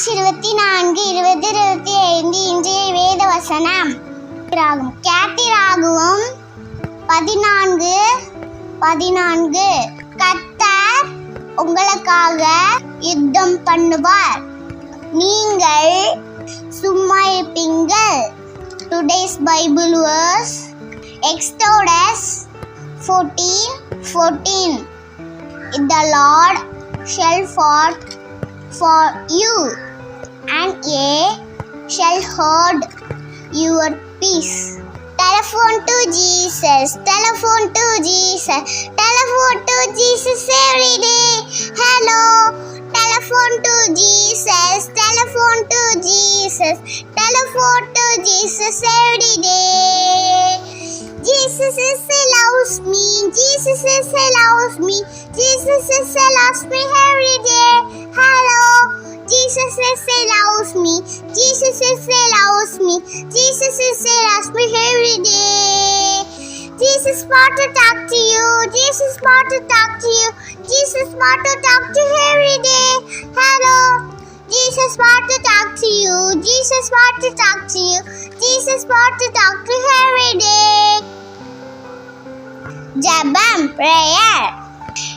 March 24, 2025 இன்றைய வேத வசனம். கேத்தி ராகவம் 14:14. கர்த்தர் உங்களுக்காக யுத்தம் பண்ணுவார், நீங்கள் சும்மா இருப்பீங்கள். Today's Bible verse, Exodus 14:14. The Lord shall fight for you, and ye shall hold your peace. Telephone to Jesus, telephone to Jesus, telephone to Jesus every day. Hello, telephone to Jesus, telephone to Jesus, telephone to Jesus every day. Jesus loves me, Jesus loves me, Jesus loves me every day. Hello, Jesus loves me, Jesus loves me, Jesus loves me every day. Jesus want to talk to you, Jesus want to talk to you, Jesus want to talk to you every day. Hello, Jesus want to talk to you, Jesus want to talk to you, Jesus want to talk to you every day. ஜெபம், prayer.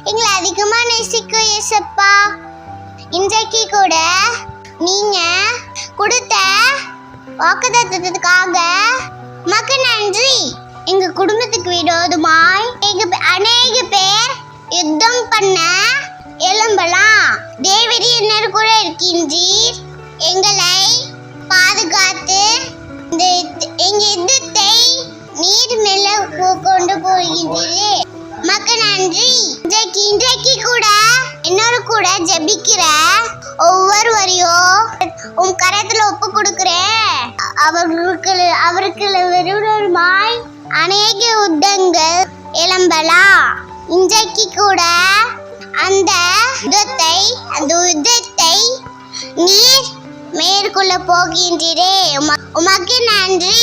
எங்களை அதிகமா நேசிக்கும் இயேசப்பா, இன்றைக்கு கூட நீங்க கொடுத்த வாக்குத்தத்தத்துக்காக உமக்கு நன்றி. எங்க குடும்பத்துக்கு விரோதமாய் அநேக பேர் யுத்தம் பண்ண எழும்பலாம். தேவரீர் என்னோடு கூட இருக்கின்றீர். எங்களை பாதுகாத்து எங்க யுத்தத்தை நீர் மேல கொண்டு போகின்றீரே, உமக்கு நன்றி. இன்றைக்கு கூட என்னோட கூட ஜெபிக்கிற ஒவ்வொருவரையும் உன் கரத்துல ஒப்பு கொடுக்கிறேன். அவருக்கு விரோதமாய் அநேக யுத்தங்கள் எழும்பலாம். இன்றைக்கு கூட அந்த யுத்தத்தை நீர் மேற்கொள்ள போகின்றீரே, உமக்கு நன்றி.